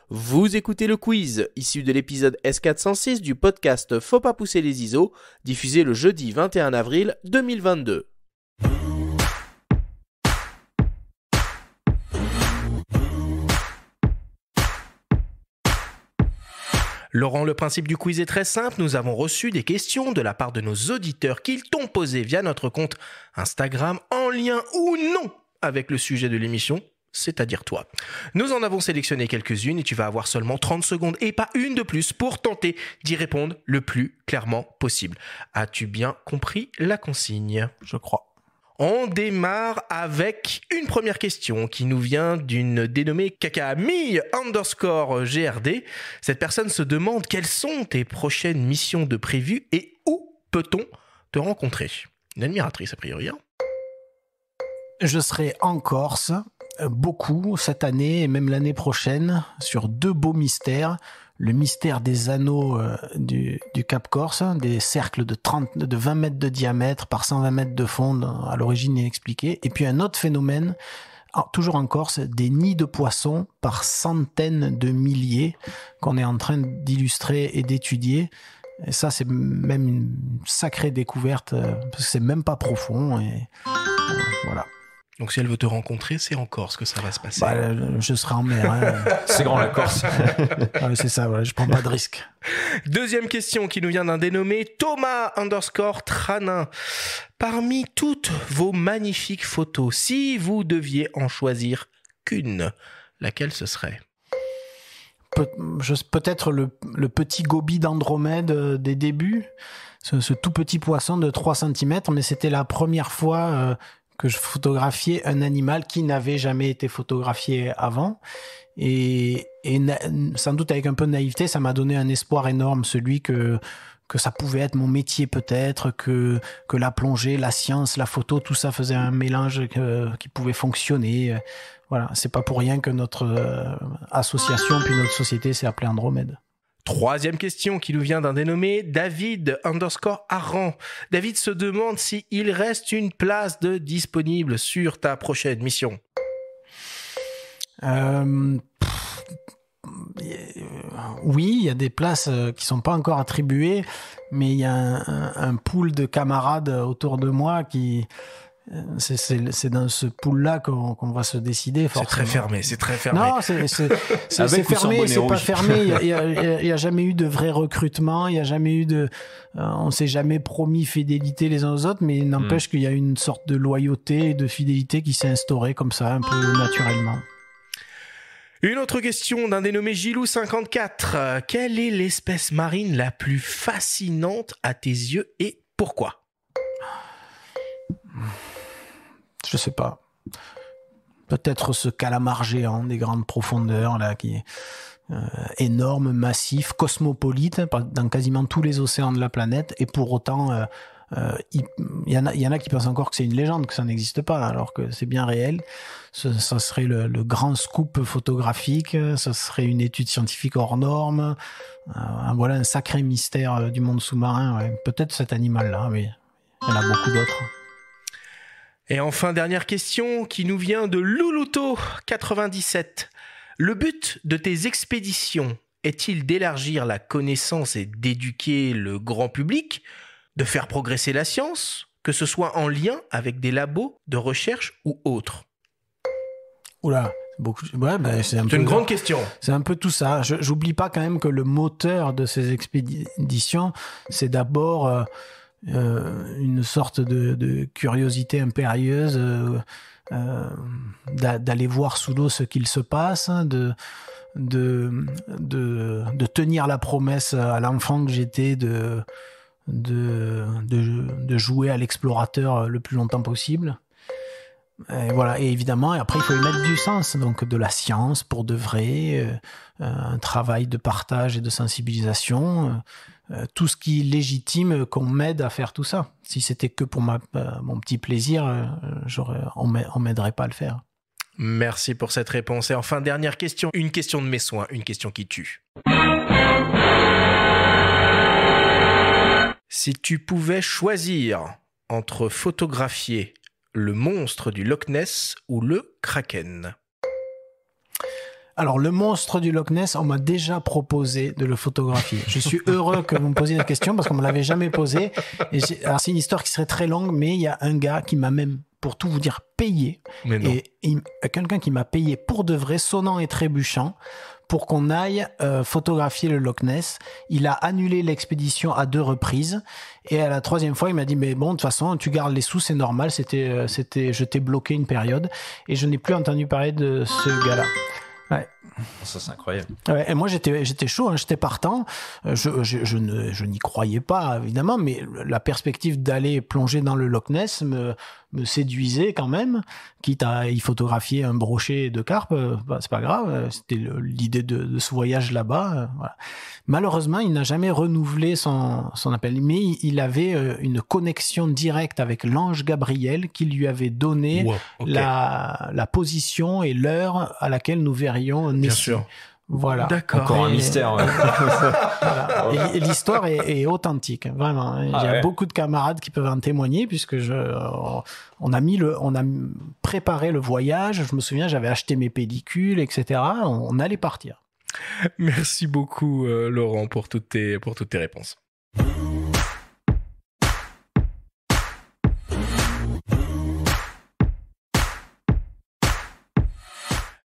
Vous écoutez le quiz, issu de l'épisode S406 du podcast Faut pas pousser les ISO, diffusé le jeudi 21 avril 2022. Laurent, le principe du quiz est très simple. Nous avons reçu des questions de la part de nos auditeurs qu'ils t'ont posées via notre compte Instagram en lien ou non avec le sujet de l'émission, c'est-à-dire toi. Nous en avons sélectionné quelques-unes et tu vas avoir seulement 30 secondes et pas une de plus pour tenter d'y répondre le plus clairement possible. As-tu bien compris la consigne ? Je crois. On démarre avec une première question qui nous vient d'une dénommée Kakami_GRD. Cette personne se demande quelles sont tes prochaines missions de prévues et où peut-on te rencontrer ? Une admiratrice a priori. Je serai en Corse, beaucoup, cette année et même l'année prochaine, sur 2 beaux mystères. Le mystère des anneaux du Cap Corse, des cercles de 20 mètres de diamètre par 120 mètres de fond, à l'origine inexpliquée. Et puis un autre phénomène, toujours en Corse, des nids de poissons par centaines de milliers qu'on est en train d'illustrer et d'étudier. Et ça, c'est même une sacrée découverte, parce que c'est même pas profond. Et voilà. Donc si elle veut te rencontrer, c'est en Corse que ça va se passer. Je serai en mer. Hein. C'est grand la Corse. C'est ça, voilà, je prends pas de risque. Deuxième question qui nous vient d'un dénommé Thomas_Tranin. Parmi toutes vos magnifiques photos, si vous deviez en choisir qu'une, laquelle ce serait ? Peut-être le petit gobi d'Andromède des débuts, ce tout petit poisson de 3 cm, mais c'était la première fois que je photographiais un animal qui n'avait jamais été photographié avant. Et sans doute avec un peu de naïveté, ça m'a donné un espoir énorme, celui que ça pouvait être mon métier peut-être, que la plongée, la science, la photo, tout ça faisait un mélange qui pouvait fonctionner. Voilà, c'est pas pour rien que notre association puis notre société s'est appelée Andromède. Troisième question qui nous vient d'un dénommé David_Aran. David se demande s'il reste une place de disponible sur ta prochaine mission. Oui, il y a des places qui sont pas encore attribuées, mais il y a un pool de camarades autour de moi qui... C'est dans ce pool-là qu'on va se décider. Forcément. C'est très fermé. Non, c'est fermé, c'est pas fermé. Il y a jamais eu de vrai recrutement. Il y a jamais eu on s'est jamais promis fidélité les uns aux autres, mais il n'empêche qu'il y a une sorte de loyauté et de fidélité qui s'est instaurée comme ça, un peu naturellement. Une autre question d'un dénommé Gilou54. Quelle est l'espèce marine la plus fascinante à tes yeux et pourquoi ? Je sais pas. Peut-être ce calamar géant des grandes profondeurs là, qui est énorme, massif, cosmopolite dans quasiment tous les océans de la planète, et pour autant il y en a qui pensent encore que c'est une légende, que ça n'existe pas, alors que c'est bien réel. Ça serait le grand scoop photographique, ça serait une étude scientifique hors norme. Voilà un sacré mystère du monde sous-marin. Ouais. Peut-être cet animal-là, mais il y en a beaucoup d'autres. Et enfin, dernière question qui nous vient de Luluto97. Le but de tes expéditions est-il d'élargir la connaissance et d'éduquer le grand public, de faire progresser la science, que ce soit en lien avec des labos de recherche ou autres ? Oula, c'est une grande question. C'est un peu tout ça. J'oublie pas quand même que le moteur de ces expéditions, c'est d'abord... une sorte de curiosité impérieuse, d'aller voir sous l'eau ce qu'il se passe, de tenir la promesse à l'enfant que j'étais de jouer à l'explorateur le plus longtemps possible. Et voilà. Et évidemment, après, il faut y mettre du sens, donc de la science pour de vrai, un travail de partage et de sensibilisation, tout ce qui légitime qu'on m'aide à faire tout ça. Si c'était que pour mon petit plaisir, on m'aiderait pas à le faire. Merci pour cette réponse. Et enfin, dernière question, une question de mes soins, une question qui tue. Si tu pouvais choisir entre photographier le monstre du Loch Ness ou le Kraken ? Alors, le monstre du Loch Ness, on m'a déjà proposé de le photographier. Je suis heureux que vous me posiez la question parce qu'on me l'avait jamais posé. Alors, c'est une histoire qui serait très longue, mais il y a un gars qui m'a même, pour tout vous dire, payé. Et quelqu'un qui m'a payé pour de vrai, sonnant et trébuchant, pour qu'on aille photographier le Loch Ness. Il a annulé l'expédition à 2 reprises. Et à la 3e fois, il m'a dit, mais bon, de toute façon, tu gardes les sous, c'est normal. Je t'ai bloqué une période. Et je n'ai plus entendu parler de ce gars-là. Ouais. Ça, c'est incroyable. Ouais, et moi, j'étais chaud, hein, j'étais partant. Je n'y croyais pas, évidemment, mais la perspective d'aller plonger dans le Loch Ness me séduisait quand même. Quitte à y photographier un brochet de carpe, c'est pas grave. C'était l'idée de ce voyage là-bas. Voilà. Malheureusement, il n'a jamais renouvelé son appel. Mais il avait une connexion directe avec l'ange Gabriel qui lui avait donné la position et l'heure à laquelle nous verrions Nessie. Bien sûr. Voilà. D'accord. Encore un mystère. Ouais. Voilà. Et l'histoire est authentique, vraiment. Il y a beaucoup de camarades qui peuvent en témoigner puisque on a préparé le voyage. Je me souviens, j'avais acheté mes pellicules, etc. On allait partir. Merci beaucoup, Laurent, pour toutes tes réponses.